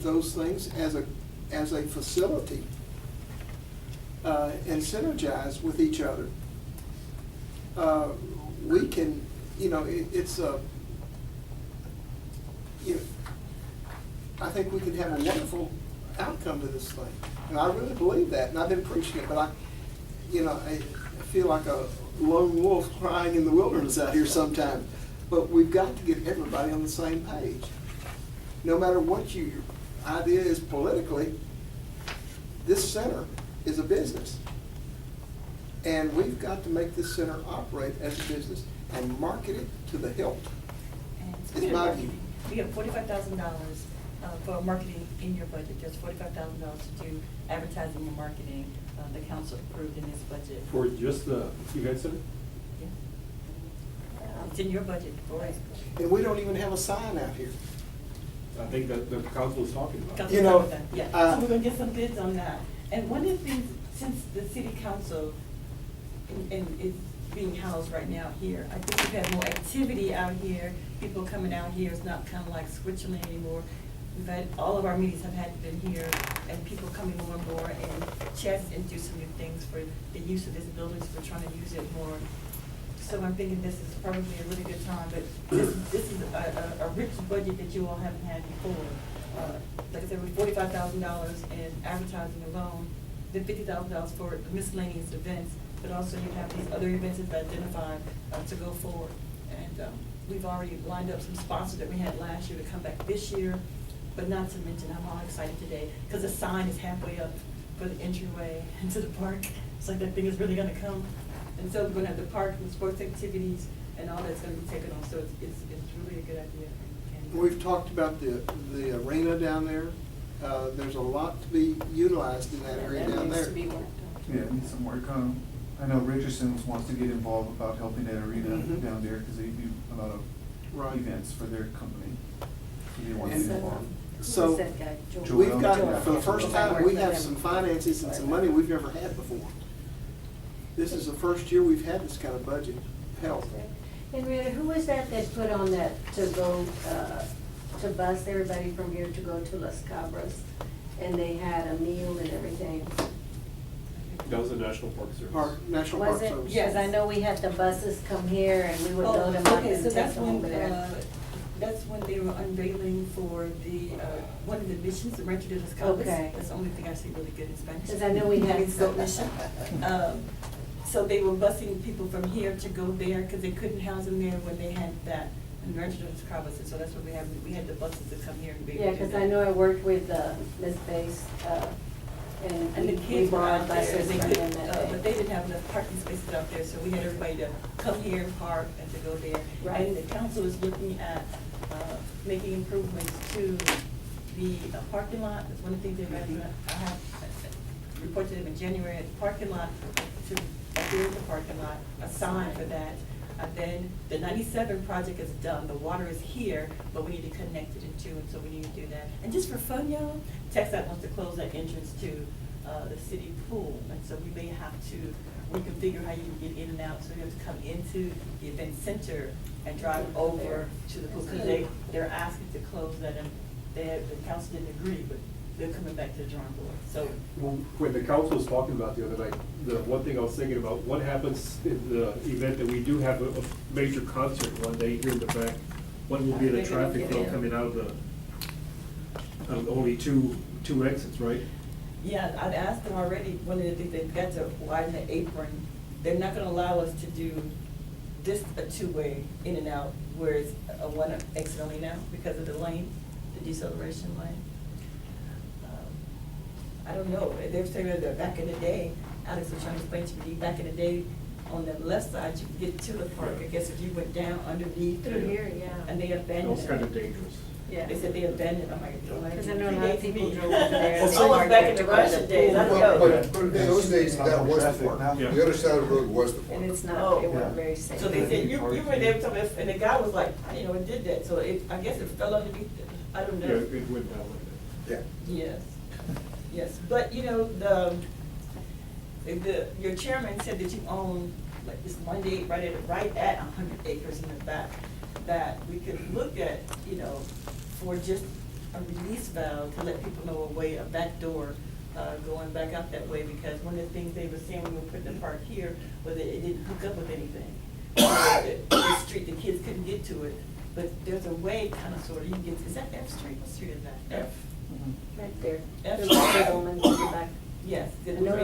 those things as a facility and synergize with each other. We can, it's a, I think we can have a wonderful outcome to this thing. And I really believe that, and I've been preaching it, but I feel like a lone wolf crying in the wilderness out here sometimes. But we've got to get everybody on the same page. No matter what your idea is politically, this center is a business. And we've got to make this center operate as a business and market it to the hilt. And It's speaking of my marketing, view. we have $45,000 for marketing in your budget. There's $45,000 to do advertising and marketing. The council approved in this budget. For just the event center? Yeah. It's in your budget for it. And we don't even have a sign out here. I think that the council is talking about. Council You know, talked about that. Yeah, uh, so we're gonna get some bids on that. And one of the things, since the city council and is being housed right now here, I think we've had more activity out here. People coming out here. It's not kind of like Switzerland anymore. We've had, all of our meetings have had been here, and people coming more and more, and chat and do some new things for the use of this building, so we're trying to use it more. So I'm thinking this is probably a really good time, but this is a rich budget that you all haven't had before. Like I said, with $45,000 in advertising alone, then $50,000 for miscellaneous events, but also you have these other events that have identified to go forward. And we've already lined up some sponsors that we had last year to come back this year, but not to mention, I'm all excited today, because the sign is halfway up for the entryway into the park. It's like that thing is really gonna come. And so we're gonna have the park and sports activities and all that's gonna be taken on, so it's really a good idea. And We've talked about the arena down there. There's a lot to be utilized in that area down there. That needs to be worked on. Yeah, it needs some work. I know Richardson's wants to get involved about helping that arena Mhm. down there because they do a lot of Right. events for their company. So they want to And get involved. So Who's that guy? Joel? we've Joel. got, for the first time, we have Joel. some finances and some money we've never had before. This is the first year we've had this kind of budget help. And Rita, who was that put on that to go, to bus everybody from here to go to Las Cabras? And they had a meal and everything. That was the National Park Service. National Park Was it? Service. Yes, I know we had the buses come here and we would load them up okay, and so take that's them when, over there. that's when they were unveiling for the, one of the missions, the Rancho de los Cabos. Okay. That's the only thing I speak really good in Spanish. 'Cause I know we had Means goat some. mission. So they were busing people from here to go there, because they couldn't house them there when they had that, in Rancho de los Cabos, and so that's what we had the buses to come here and be able Yeah, to do because I that. know I worked with Ms. Bass, And and the we kids were brought out there, buses they for could, them that but day. they didn't have enough parking spaces out there, so we had everybody to come here and park and to go there. Right. And the council is looking at, making improvements to the parking lot. That's one of the things they're going to, I have reported to them in January, at the parking lot, to appear in the parking lot, a sign for that. And then the 97 project is done, the water is here, but we need to connect it into, and so we need to do that. And just for fun, y'all, TxDOT wants to close that entrance to the city pool, and so we may have to reconfigure how you can get in and out, so you have to come into the event center and drive over to the pool, because they're asking to close that, and the council didn't agree, but they're coming back to the drawing board, so. When the council was talking about the other night, the one thing I was thinking about, what happens in the event that we do have a major concert one day here in the back? What will be the traffic flow coming out of only two exits, right? Yeah, I'd asked them already, one of the things, they've got to widen the apron. They're not gonna allow us to do this a two-way in and out, where it's a one exit only now because of the lane, the deceleration lane. I don't know, they were saying that back in the day, Alex was trying to explain to me, back in the day, on the left side, you could get to the park, I guess if you went down underneath. Through here, yeah. And they abandoned it. That was kind of dangerous. Yeah. They said they abandoned, I'm like, don't Because I know a lot of people drove over there. It's and they almost parked back there in the to go to Russian days, I don't Well, know. but in those days, that was the Traffic park. now. Yeah. The other side of the road was the park. And it's Oh. not, it wasn't Yeah. very safe. So they said, you were there, and the guy was like, I didn't know it did that, so I guess it fell underneath, I don't Yeah, know. it went down like that. Yeah. Yes, yes, but your chairman said that you own, like, this 1 day, right at 100 acres in the back, that we could look at, for just a release valve to let people know a back door, going back out that way, because one of the things they were saying when we were putting the park here was that it didn't hook up with anything. The street, the kids couldn't get to it, but there's a way, kind of, sort of, you can get, is that F Street? What street is that? F? Right there. F. There's a woman in the back. Yes. I know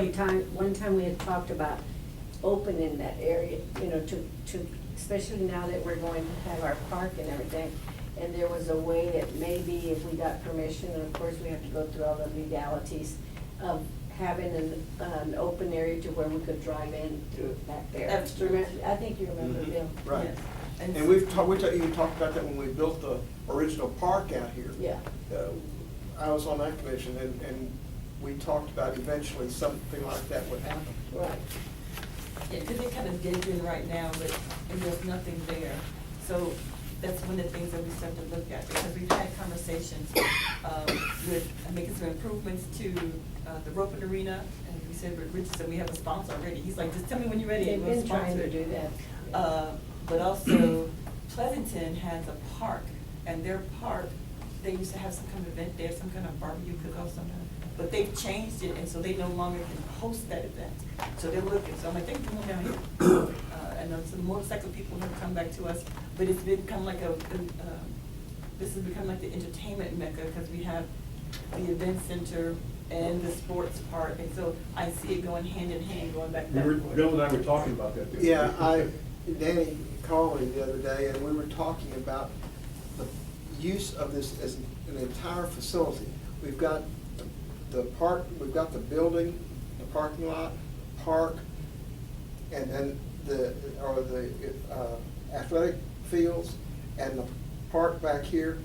one time we had talked about opening that area, you know, to, especially now that we're going to have our park and everything. And there was a way that maybe if we got permission, and of course we have to go through all the legalities of having an open area to where we could drive in through back there. That's true. I think you remember, Mhm. Bill. Right. Yes. And we even talked about that when we built the original park out here. Yeah. I was on that commission, and we talked about eventually something like that would happen. Right. Yeah, because they're kind of dead end right now, and there's nothing there. So that's one of the things that we start to look at, because we've had conversations with making some improvements to the roping arena, and we said with Richardson, we have a sponsor already. He's like, just tell me when you're ready. They've and we'll been trying sponsor to it. do that. But also, Pleasanton has a park, and their park, they used to have some kind of event there, some kind of barbecue cook-off, something. But they've changed it, and so they no longer can host that event. So they're looking, so I'm like, they can come down here. And some motorcycle people have come back to us, but it's become like this has become like the entertainment mecca, because we have the event center and the sports park, and so I see it going hand in hand, going back that way. Bill and I were talking about that. Yeah, Danny called me the other day, and we were talking about the use of this as an entire facility. We've got the park, we've got the building, the parking lot, park, and then the athletic fields and the park back here.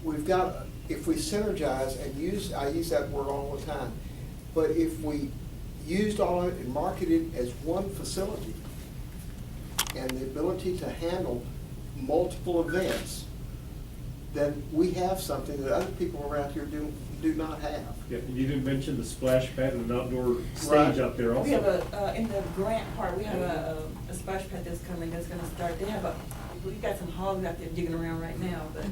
We've got, if we synergize and I use that word all the time, but if we used all of it and marketed as one facility, and the ability to handle multiple events, then we have something that other people around here do not have. Yeah, you didn't mention the splash pad and an outdoor stage Right. out there also. We have in the grant part, we have a splash pad that's coming, that's gonna start. They have we got some hogs out there digging around right now, but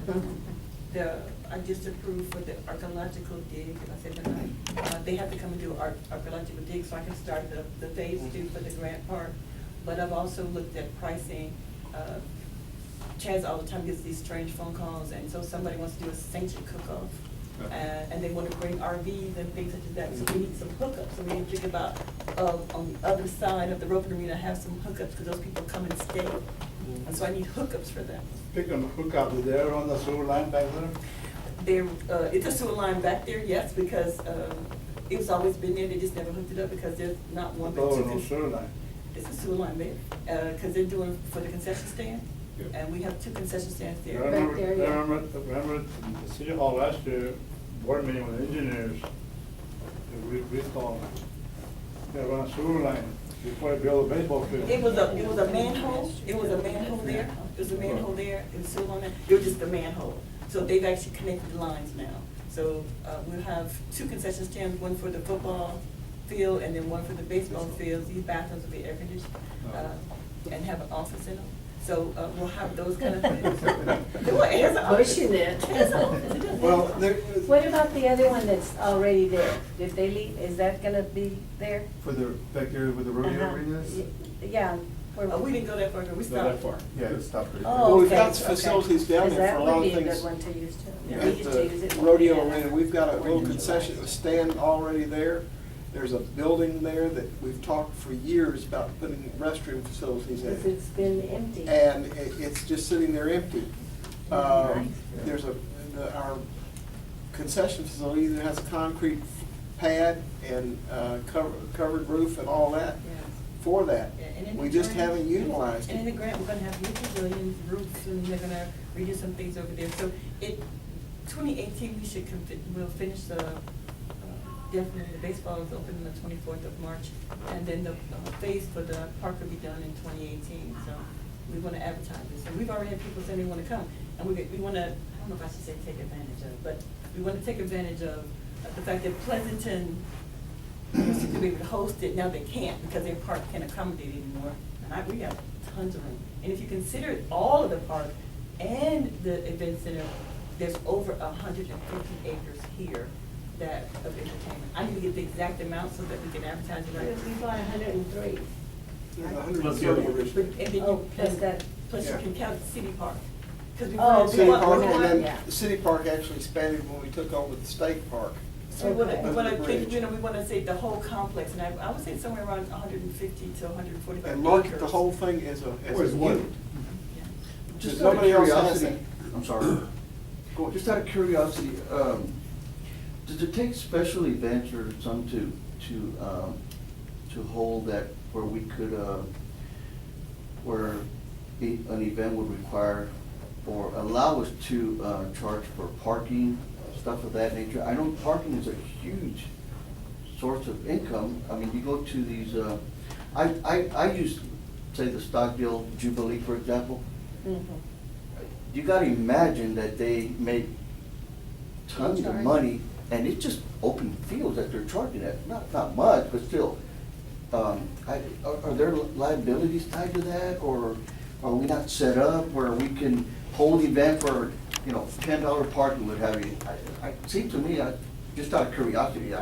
I just approved for the archaeological dig, if I said that right. They have to come and do archaeological dig, so I can start the phase 2 for the grant part. But I've also looked at pricing. Chaz all the time gets these strange phone calls, and so somebody wants to do a sanctioned cook-off. And they want to bring RVs and things such as that, so we need some hookups. So we need to think about, on the other side of the roping arena, have some hookups, because those people come and stay. And so I need hookups for them. Speaking of hookup, is there on the sewer line back there? It's a sewer line back there, yes, because it's always been there, they just never hooked it up, because there's not one but Oh, two. no sewer line. It's a sewer line there, because they're doing for the concession stand, and we have 2 concession stands I there. remember, Back there, yeah. remember in the city hall last year, board meeting with engineers, we thought, they run a sewer line before they build a baseball field. It was a manhole, there, it was a manhole there, it was sewer on it, it was just a manhole. So they've actually connected the lines now. So, we'll have 2 concession stands, one for the football field and then one for the baseball fields. These bathrooms will be air conditioned, and have an office in them. So, we'll have those kind of things. Well, it has an office. Pushing it. It has an office. It does. Well, What about the other one that's already there? Did they leave, is that gonna be there? For the, back there with the rodeo Uh-huh. arenas? Yeah. We didn't go that far, we Not that stopped. far. Yeah, it stopped right there. Oh, Well, we've okay, got okay. facilities down there for a lot of Because that would be a things. good one to use too. We At used to use the it. rodeo arena, we've got a little concession stand already there. There's a building there that we've talked for years about putting restroom facilities Because in. it's been empty. And it's just sitting there empty. Nice. There's our concession facility that has a concrete pad and covered roof and all that Yeah. for that. Yeah, and in We the just grant- haven't utilized And in the it. grant, we're gonna have new pavilions, roofs, and they're gonna redo some things over there. So 2018, we'll finish definitely, the baseball is open on the 24th of March. And then the phase for the park will be done in 2018, so we wanna advertise this. And we've already had people saying they wanna come. And we wanna, I don't know if I should say take advantage of, but we wanna take advantage of the fact that Pleasanton used to be able to host it, now they can't because their park can't accommodate it anymore. And we have tons of room. And if you consider all of the park and the event center, there's over 150 acres here that, of entertainment. I need to get the exact amount so that we can advertise it right. We bought 103. There's Plus the other 130 one. originally. And then Oh, you, plus that. plus you Yeah. can count the city park. 'Cause we Oh, wanna- we City want- park, we and want- then Yeah. the city park actually expanded when we took over the state park. So we wanna, Okay. we wanna Under the think, bridge. you know, we wanna say the whole complex, and I would say somewhere around 150 to 145 acres. And market the whole thing as a Or as one. unit. Yeah. Just Because out of nobody else has curiosity, that. I'm sorry, Go ahead. just out of curiosity, does it take special events or some to hold that, where we could, where an event would require or allow us to charge for parking, stuff of that nature? I know parking is a huge source of income. I mean, you go to these, I use, say, the Stockdale Jubilee, for example. Mhm. You gotta imagine that they make tons of Charge. money, and it's just open fields that they're charging at, not much, but still. Are there liabilities tied to that, or are we not set up where we can hold event for, you know, $10 parking, what have you? See, to me, just out of curiosity,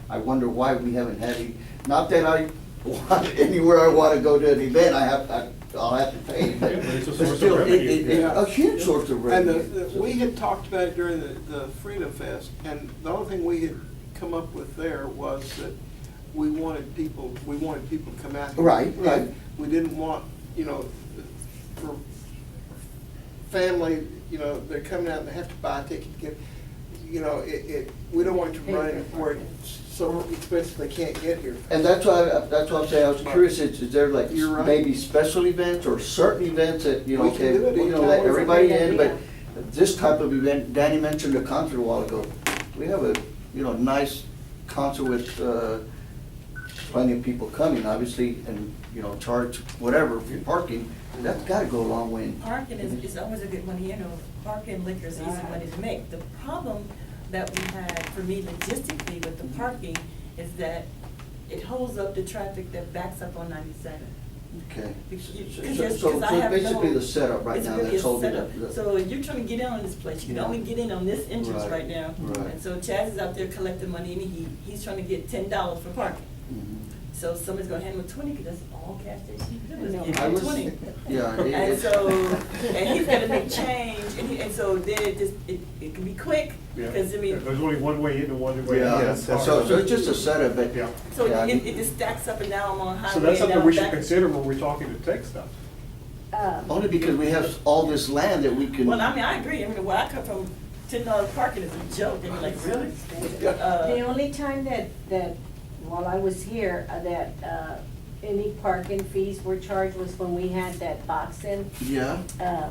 I wonder why we haven't had any, not that I want, anywhere I wanna go to an event, I'll have to pay. But Yeah, but it's a but source of still, revenue. a huge source of And revenue. we had talked about it during the Freedom Fest, and the only thing we had come up with there was that we wanted people to come out here. Right, right. And we didn't want, you know, for family, you know, they're coming out and they have to buy a ticket to get, you know, we don't want it to Pay run for where parking. it's so expensive they can't get here. And that's why I'm saying, I was curious, is there like You're right. maybe special events or certain events that, you know, We can okay, do it we're gonna anytime. let everybody That's a in, great but this type of event, Danny mentioned a concert a while ago. We have a, you know, nice concert with, plenty of people coming, obviously, and, you know, charge whatever for parking. That's gotta go a long way. Parking is always a good money, you know, parking liquor is easy money to make. The problem that we had, for me logistically with the parking, is that it holds up the traffic that backs up on 97. Okay. Because So I have basically no- the setup right it's now, really that's a holding setup. up. So you're trying to get in on this place, you can Yeah. only get in on this entrance Right, right now. right. And so Chaz is out there collecting money, and he's trying to get $10 for parking. Mhm. So somebody's gonna hand him 20, because that's all gas stations do, is No. give I him was- 20. Yeah. And so, and he's gonna make change, and so then it can be quick, Yeah. because I mean, There's only one way in and one way out. Yeah, so it's just a setup, but. Yeah. so yeah, it just stacks up and down on highway. So that's and something down we should back. consider when we're talking to tech stuff. Only because we have all this land that we can. Well, I mean, I agree, I mean, where I come from, $10 parking is a joke, and you're like, really? The only time that, while I was here, any parking fees were charged was when we had that boxing, Yeah, yeah.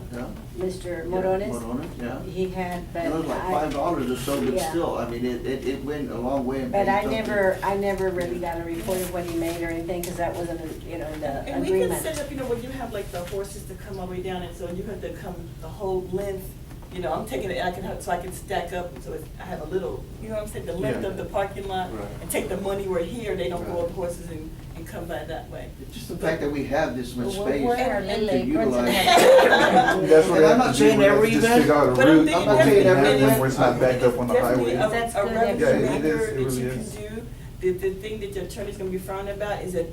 Mr. Morones. Morones, yeah. He had, but It was like $5 or so, but Yeah. still, I mean, it went a long way. in But paying I something. never really got a report of what he made or anything, because that wasn't, you know, in the And we can agreement. set up, you know, when you have like the horses to come all the way down, and so you have to come the whole length, you know, I'm taking it, so I can stack up, so I have a little, you know what I'm saying, the length Yeah. of the parking lot, Right. and take the money where here, they don't go Right. up horses and come by that way. It's just the fact that we have this much Well, space we're our to little aprons utilize. and That's what And I'm I not have to saying do, we have every to just event, figure out a But I'm route, thinking I'm not saying every definitely event. where it's not backed up on the Definitely highway. That's a good revenue Yeah, it maker is, it that you really can is. do. The thing that your attorney's gonna be frowning about is that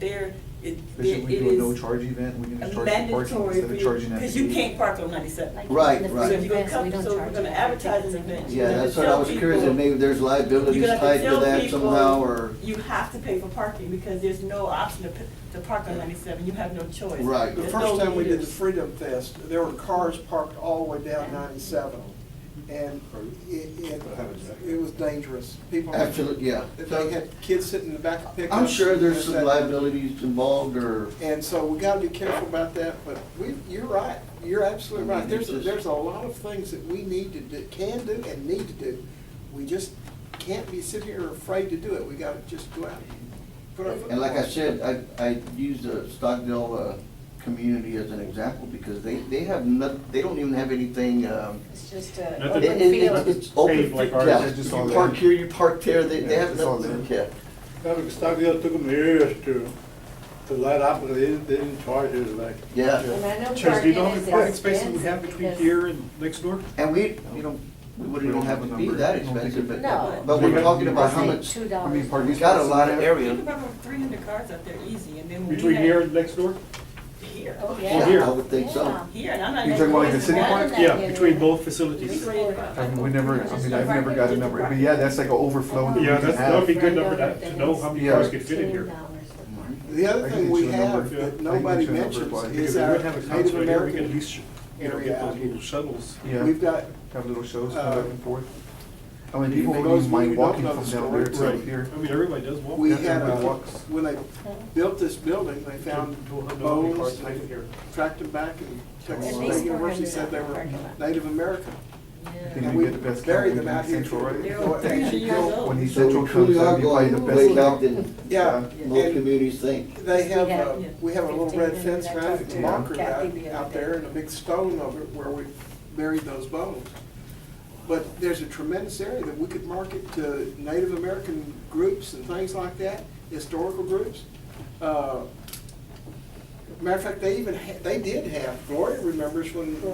it Especially if we do a is no-charge event, we can just charge for parking mandatory instead for of you, charging at because the you gate. can't park on 97. Like Right, in the right. So if you're gonna events, we come, don't so we're charge gonna you. advertise an event. Yeah, You're gonna that's what I tell was curious, people- and maybe there's liabilities You're gonna have tied to to tell that people, somehow, or. you have to pay for parking, because there's no option to park on 97, you have no choice. Right. The There's first no time we did the meters. Freedom Fest, there were cars parked all the way down 97, and it was dangerous. People, Absolutely, yeah. they had kids sitting in the back of pickups. I'm sure there's and some that- liabilities involved, or. And so we gotta be careful about that, but you're right, you're absolutely I mean, right. There's, it's just- there's a lot of things that we need to do, can do and need to do. We just can't be sitting here afraid to do it, we gotta just go out and put our foot. And like I forward. said, I use the Stockdale, community as an example, because they have they don't even have anything, It's just a Nothing. open field. it's open, Paved like ours, yeah, it's just you all park there. here, you park there, they Yeah, have it's all nothing, there. yeah. Yeah, because Stockdale took them years to light up, but they didn't charge us like. Yeah, And I know Chaz, do you know how parking many is parking spaces we have expensive between because- here and next door? and we wouldn't even have to be that expensive, but, No. but we're talking about how Say much, $2. I mean, parking we got a spots lot in of there. You area. can put about 300 cars out there easy, and then when we Between had- here and next door? Here. Oh, Yeah, yeah. I would think so. Yeah. Here, and I'm not. You talking about like the city Yeah. park? Yeah, between both facilities. We never, I mean, I've never got a number, but yeah, that's like an overflow that we Yeah, can that would be have. good number to know how many Yeah. cars could fit in here. Mhm. The I other can thing get we you a have number. that I can nobody get you a number, mentions but- Because is we our would have a Native concert here, we could at American least, area get out those here. little shuttles. Yeah, We've got, have little shows uh, back and forth. I mean, people for wouldn't those even mind who don't walking know from the down there story, to Right, here. I mean, everybody does walk. we Yeah, had, everybody walks. when they built this building, they found Don't know how many cars bones, fit in here. tracked them back, and Texas At least State University 400 said they out were the parking lot. Native American. Think And we we get the best buried count them out in here. Central, right? They're Well, 300 actually, years Bill, old. When these So Central we truly comes, are that'd be probably going the way best back count. than Yeah, most and communities think. they have, have- we have a little red 1500 fence I around talked it, to marker Kathy out, the other out day. there, and a big stone over it where we buried those bones. But there's a tremendous area that we could market to Native American groups and things like that, historical groups. Matter of fact, they even they did have, Gloria remembers when we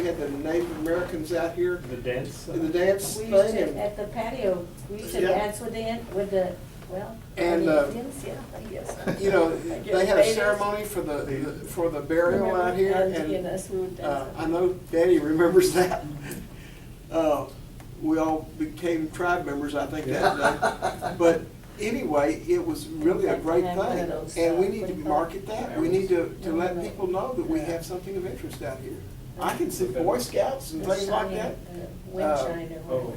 had the Native Americans out here, The dance. in the dance We thing. used to, and- at the patio, we used to Yeah. dance with well, And, Indians, yeah, I guess. You know, I guess they had a babies. ceremony for the burial out here, And us, we would and, dance. I know Daddy remembers that. We all became tribe members, I think, that day. But anyway, it was really a great Have one of thing, those, and we what need do to you call market it? that. We need to Yeah. let people know that we have something of interest out here. I can see Boy Scouts and The things like shiner, that Wind shiner. Oh,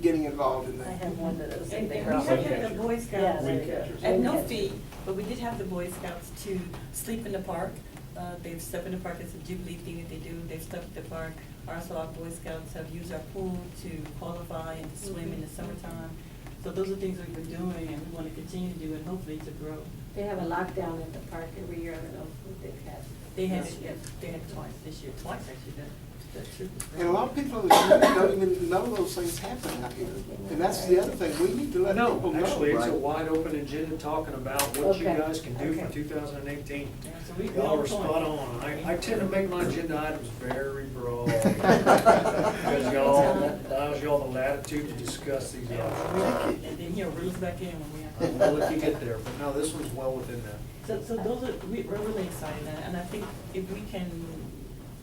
getting involved in I that. have one of those. And they we brought have me. had the Boy Yeah, Scouts, there you go. at no Wind fee, catcher. but we did have the Boy Scouts to sleep in the park. They've slept in the park, it's a Jubilee thing that they do, they've slept in the park. Also, our Boy Scouts have used our pool to qualify and to swim in the summertime. So those are things we've been doing and we want to continue to do and hopefully to grow. They have a lockdown at the park every year, I don't know if they've had. They had this it, year. they had it twice this year, twice actually, that's true. And a lot of people in the community don't even know those things happen out here. And that's the other thing, we need to let people No, know. actually, it's a Right. wide open agenda talking about what you Okay, guys can do okay. for 2018. Yeah, so we Y'all on are point. spot on. I tend to make my agenda items very broad. Because y'all, that allows y'all the latitude to discuss these items. And then he'll reel us back in when we have. Well, if you get there, but no, this one's well within that. So those are, we're really excited, and I think if we can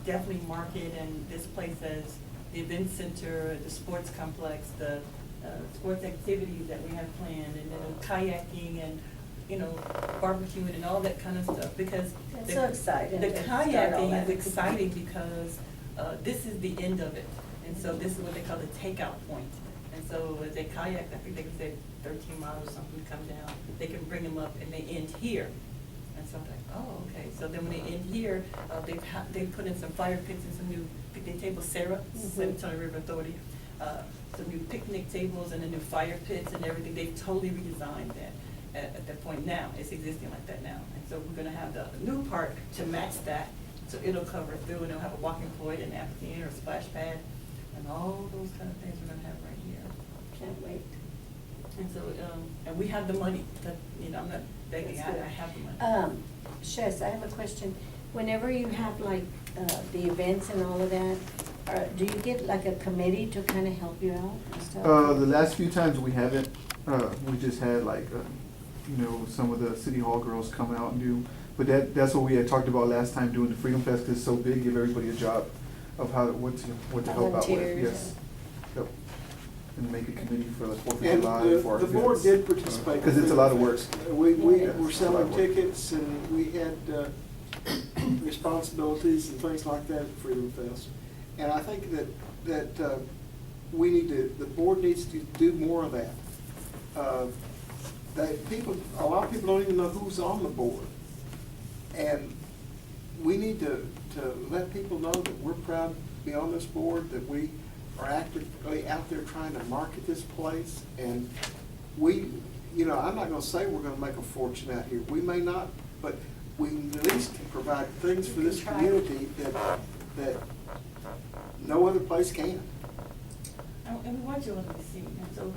definitely market and this place as the event center, the sports complex, the sports activities that we have planned, and then kayaking and, you know, barbecuing and all that kind of stuff, because. That's the- so exciting The to start all kayaking that. is exciting because this is the end of it, and so this is what they call the takeout point. And so as they kayak, I think they can say 13 miles or something, come down, they can bring them up and they end here. And so I'm like, oh, okay, so then when they end here, they've put in some fire pits and some new picnic tables, Sarah, San Antonio River Authority, some new picnic tables and the new fire pits and everything, they've totally redesigned that at that point now, it's existing like that now. And so we're gonna have the new part to match that, so it'll cover it through, and it'll have a walking floor, an amphitheater, a splash pad, and all those kind of things we're gonna have right here. Can't wait. And so, and we have the money, that, you know, I'm not begging, That's I good. have the money. Shez, I have a question. Whenever you have like, the events and all of that, do you get like a committee to kind of help you out and stuff? The last few times we haven't, we just had like, you know, some of the city hall girls come out and do, but that's what we had talked about last time, doing the Freedom Fest, 'cause it's so big, give everybody a job of how, what to help out with, Volunteers, yes. Yep. And make a committee for the Fourth of And July, for our the board events. did participate. Because it's a lot of work. We Yeah, were it's a lot selling of work. tickets and we had responsibilities and things like that at Freedom Fest. And I think that we need to, the board needs to do more of that. A lot of people don't even know who's on the board. And we need to let people know that we're proud to be on this board, that we are actively out there trying to market this place. And we, you know, I'm not gonna say we're gonna make a fortune out here. We may not, but we at least can provide things for this community that no other place can. and we want you all to be seen. And so,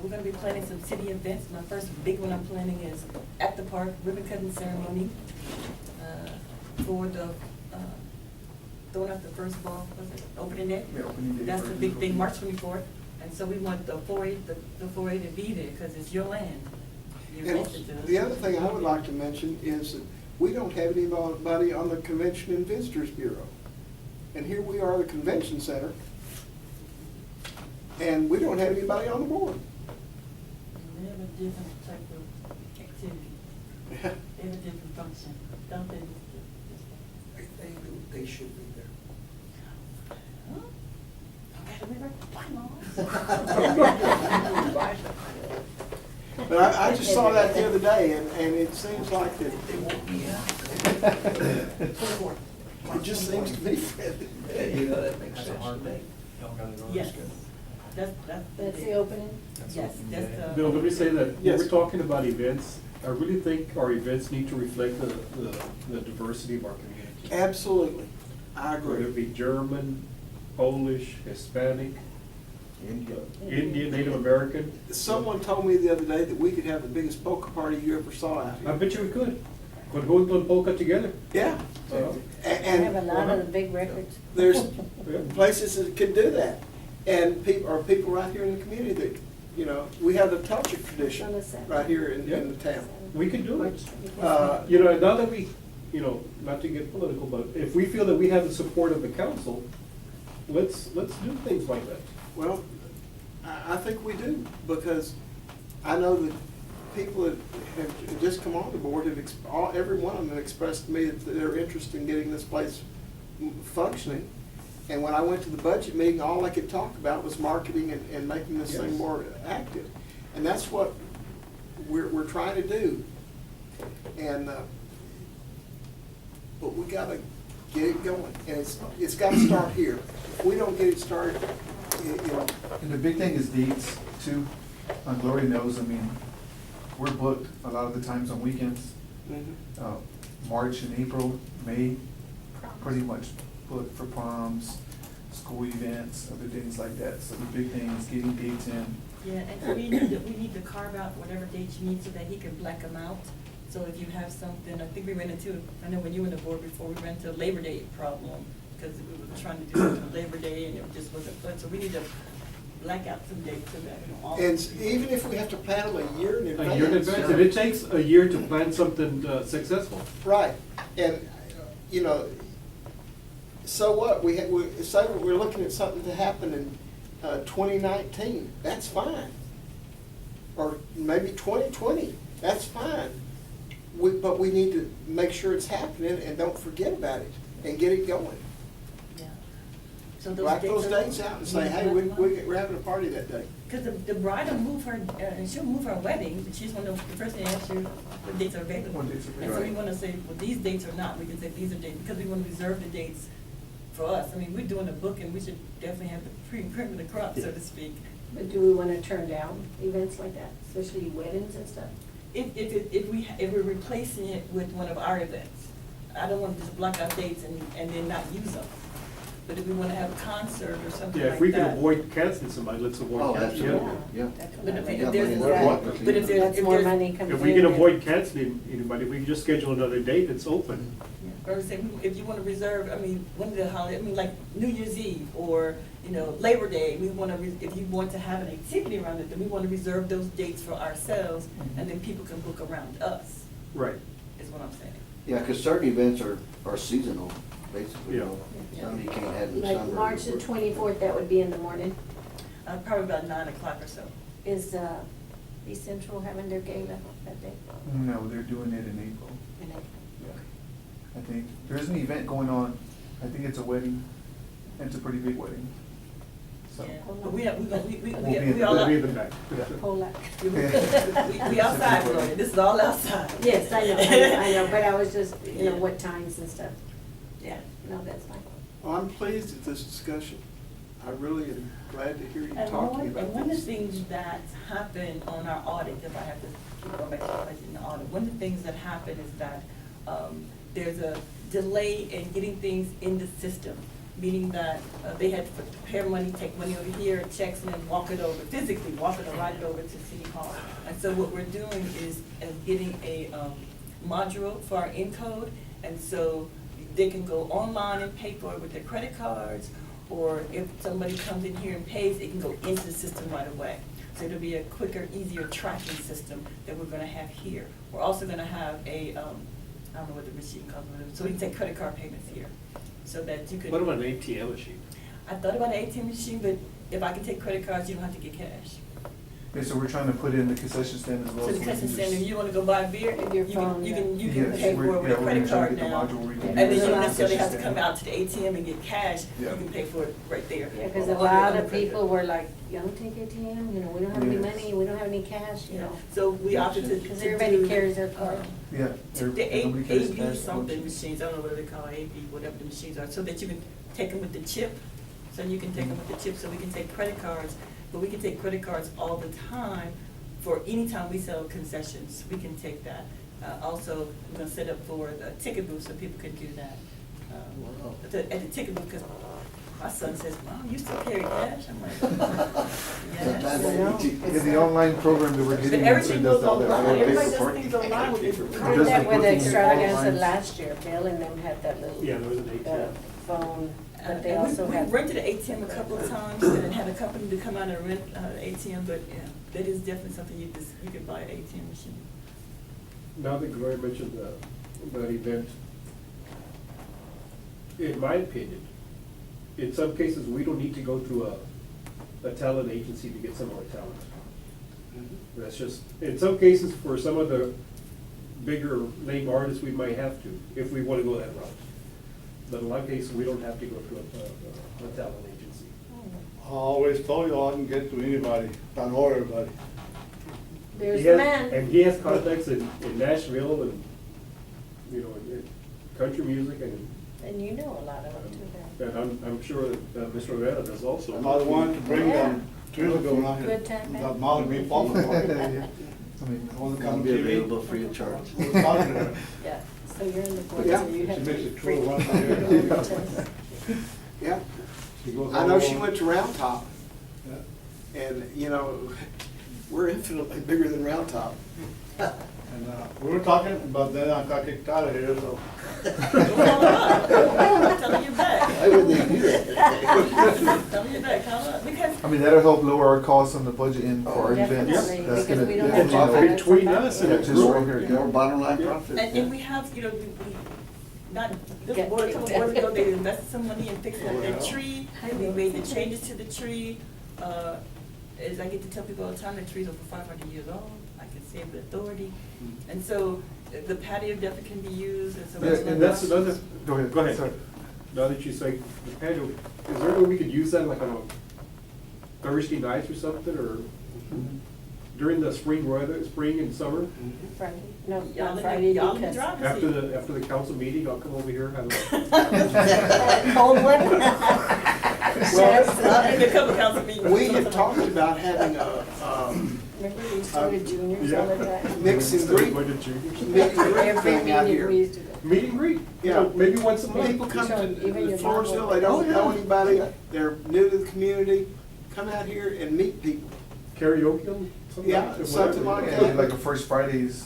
we're gonna be planning some city events. My first big one I'm planning is at the park, ribbon cutting ceremony, for the, throwing out the first ball, was it opening day? Yeah, opening day. That's the big thing, March 24th. And so we want the 4A to be there, because it's your land. You're And rented to us. the other thing I would like to mention is that we don't have anybody on the Convention and Visitors Bureau. And here we are, the convention center, and we don't have anybody on the board. They have a different type of activity. They have a different function, don't they? They should be there. Huh? Okay, we were bylaws. But I just saw that the other day, and it seems like that, They won't be out. it just seems to be friendly. You know, that makes sense to me. Yes, that's That's the opening? Yes, that's the. Bill, let me say that, when Yes. we're talking about events, I really think our events need to reflect the diversity of our community. Absolutely, I Whether it agree. be German, Polish, Hispanic, India. Indian, Native American. Someone told me the other day that we could have the biggest polka party you ever saw out I here. bet you we could. Could hold on polka together. Yeah, Uh, We have a and lot of the big records. there's Yeah. places that can do that. And people right here in the community that, you know, we have the Celtic tradition On the side. right here in Yeah. the town. We can do it. Uh, You know, now that we, you know, not to get political, but if we feel that we have the support of the council, let's do things like that. Well, I think we do, because I know that people that have just come on the board have, every one of them have expressed to me that they're interested in getting this place functioning. And when I went to the budget meeting, all I could talk about was marketing and making this thing Yes. more active. And that's what we're trying to do. And, but we gotta get it going, and it's gotta start here. If we don't get it started, you know, And the big thing is dates too. Gloria knows, I mean, we're booked a lot of the times on weekends. March and April, May, pretty much booked for proms, school events, other things like that. So the big thing is getting dates in. Yeah, and so we need to carve out whatever dates you need so that he can black them out. So if you have something, I think we ran into, I know when you were on the board before, we ran into a Labor Day problem, because we were trying to do something on Labor Day and it just wasn't fun. So we need to black out some dates so that, you know, all. And even if we have to plan them a year in advance. A year in advance, and it takes a year to plan something successful. Right, and, you know, so what, say we're looking at something to happen in 2019, that's fine. Or maybe 2020, that's fine. But we need to make sure it's happening and don't forget about it and get it going. Yeah. So those Write dates those are- dates out and say, hey, we're having a party that day. Because the bride will move her, she'll move her wedding, but she's one of the first thing to ask you what dates are available. What dates are And so we available. want to say, well, these dates are not, we can say these are dates, because we want to reserve the dates for us. I mean, we're doing a book and we should definitely have the pre-print of the crop, so to speak. But do we want to turn down events like that, especially weddings and stuff? If we're replacing it with one of our events, I don't want to just block out dates and then not use them. But if we want to have a concert or something Yeah, like that. if we can avoid canceling somebody, let's avoid Oh, canceling. absolutely, yeah. But if Yeah, there's, money in the pocket. but if there's. That's more money coming in. If we can avoid canceling anybody, we can just schedule another date that's open. Or say, if you want to reserve, I mean, one of the holiday, I mean, like New Year's Eve or, you know, Labor Day, we want to, if you want to have an activity around it, then we want to reserve those dates for ourselves, and then people can book around us, Right. is what I'm saying. Yeah, because certain events are seasonal, basically, you Yeah. know. Some you can't have in Like summer. March the 24th, that would be in the morning. Probably about 9 o'clock or so. Is East Central having their gala that day? No, they're doing it in April. In April. Yeah. I think, there's an event going on, I think it's a wedding, and it's a pretty big wedding. So, Yeah. But we all, We'll be we in all, We'll be in we the back. Polak. outside, Gloria. This is all outside. Yes, I know, but I was just, you know, Yeah. what times and stuff. Yeah. No, that's fine. Well, I'm pleased at this discussion. I really am glad to hear you And talking one about of the this. things that happened on our audit, if I have to keep going back to the question in the audit, one of the things that happened is that there's a delay in getting things in the system. meaning that they had to prepare money, take money over here, checks, and then walk it over, physically walk it or ride it over to City Hall. And so what we're doing is getting a module for our encode, and so they can go online and pay for it with their credit cards, or if somebody comes in here and pays, it can go into the system right away. So it'll be a quicker, easier tracking system that we're gonna have here. We're also gonna have a, I don't know what the machine calls it, so we can take credit card payments here, so that you could. What about an ATM machine? I thought about an ATM machine, but if I can take credit cards, you don't have to get cash. Okay, so we're trying to put in the concession stand as well. So the we can concession just- stand, if you wanna go buy a beer, With your you phone, can, you yeah. can Yes, pay for we're- it with yeah, a we're credit gonna try to card get the now. module where you can And do then you the don't necessarily have to concession come out to the ATM and get cash, Yeah. you can pay for it right there. Yeah, because a On the- lot on the of credit people card. were like, you don't take ATM, you know, we don't have any Yes. money, we don't have any cash, you Yeah, know. so we opted to. Because to everybody do, carries their card. Yeah. The everybody carries AB cash, something machines, I don't know what they call it, AB, whatever the machines are, so that you can take them with the chip. So you can take them with the chip, so we can take credit cards, but we can take credit cards all the time for any time we sell concessions, we can take that. Also, we're gonna set up for a ticket booth so people can do that. Wow. At the ticket booth, because my son says, Mom, you still carry cash? I'm like, Sometimes I yes. need to- Yeah, the online program that we're But getting into everything does goes all that. online, for everybody us. does things online with We It it. does did the that with booking extravaganza online. last year, Bill and them had that little. Yeah, there was an ATM. Phone, but they And also we had. rented an ATM a couple of times and had a company to come out and rent ATM, but yeah, that is definitely something you could buy an ATM machine. Now that Gloria mentioned that event, in my opinion, in some cases, we don't need to go through a talent agency to get some of our talent. That's just, in some cases, for some of the bigger name artists, we might have to, if we want to go that route. But in a lot of cases, we don't have to go through a talent agency. I always told you I can get to anybody, I know everybody. There's He the has- man. And he has contacts in Nashville and, you know, in country music And you know a lot of them too there. and I'm sure that Mr. Rivera does also. I was wanted to bring them 2 years ago when I Good time, man. got Molly Green Falls. Yeah. I mean, I wasn't I'll coming be TV. available free of charge. I was talking to her. Yeah, so you're in the board, Yeah. so you have She to. makes it free- true once a year. Yeah, She goes I know all she over. went to Round Top, Yeah. and, you know, we're infinitely bigger than Round Top. And we were talking, but then I got kicked out of here, so. Telling you back. I wouldn't even do that. Telling you back, how about, because I mean, that'll help lower our costs on the budget end for our events. Definitely, That's because gonna we don't definitely have help. to- Between us and Yeah, the just group. over here, More yeah. bottom line Yeah. profit. And we have, you know, we, not, this Get board, a couple kicked boards ago, out. they invested some money in fixing up their Well. tree, and we made the changes to the tree. As I get to tell people all the time, the tree's over 500 years old, I can say it with authority. And so the patio definitely can be used, and so. Yeah, And that's another, Go ahead. Go ahead. Sorry. now that you say the patio, is there a way we could use that like on a Thursday nights or something, or during the spring weather, spring and summer? Friday, no, Y'all not in the- Friday y'all in the because. driver's After the council meeting, I'll come over here, have a. That cold one? Well, in the couple council meetings. We had talked about having a, Remember we used to go to juniors all the time? mix and greet, Going to juniors. meet and greet Every thing out meeting we here. used to go. Meet and greet, you know, Yeah. maybe once a month. People come Sure, to even your mom Floresville, will- they don't Oh, yeah. know anybody, they're new to the community, come out here and meet people. Karaoke, something Yeah, like that, something whatever. like Yeah, that. like a First Fridays.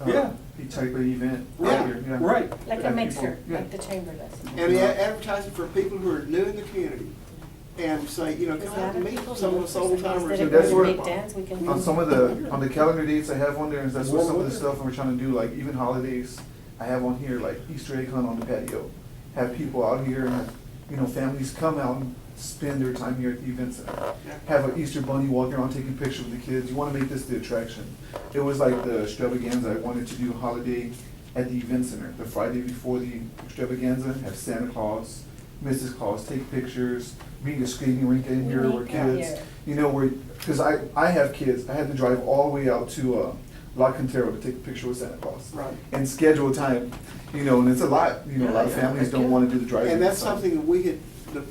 Yeah. Type of event. Yeah. here, yeah. Right. Like a Have mixer, people- yeah. like the chamber does. And advertising for people who are new in the community. And say, you know, Because come a out lot and of meet people some of look us for old some- timers. Instead of That's going to where- big dance, we can. On some of the calendar dates I have on there, that's what some of the stuff we're trying to do, like even holidays, I have on here, like Easter egg hunt on the patio. Have people out here and, you know, families come out and spend their time here at the event center. Have an Easter bunny walking around taking pictures with the kids. You wanna make this the attraction. It was like the extravaganza, I wanted to do a holiday at the event center. The Friday before the extravaganza, have Santa Claus, Mrs. Claus take pictures, being a skating rink in here where Yeah. kids, you know, where, cause I have kids, I had to drive all the way out to, La Cantera to take a picture with Santa Claus. Right. And schedule a time, you know, and it's a lot, you know, a lot of Yeah, families don't yeah. wanna do the driving. And that's so- something that we had, the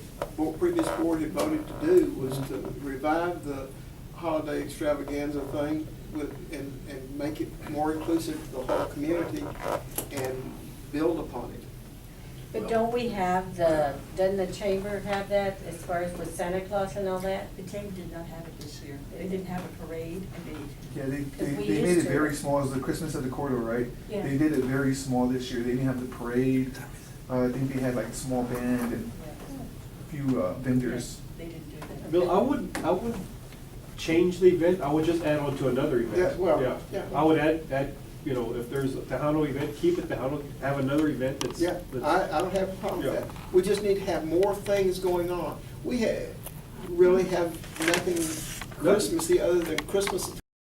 previous board had voted to do, was to revive the holiday extravaganza thing with, and make it more inclusive to the whole community and build upon it. But don't we have doesn't the chamber have that as far as with Santa Claus and all that? The chamber did not have it this year. They didn't have a parade, and they, Yeah, Because we they made used it to. very small, it was the Christmas at the Corridor, right? Yeah. They did it very small this year, they didn't have the parade, I think they had like a small band and a few vendors. they didn't do that. Bill, I wouldn't change the event, I would just add on to another event. Yeah, well, yeah. I would add, you know, if there's a Tejano event, keep it Tejano, have another event that's. Yeah, I don't have a problem with Yeah. that. We just need to have more things going on. We really have nothing Christmassy other than Christmas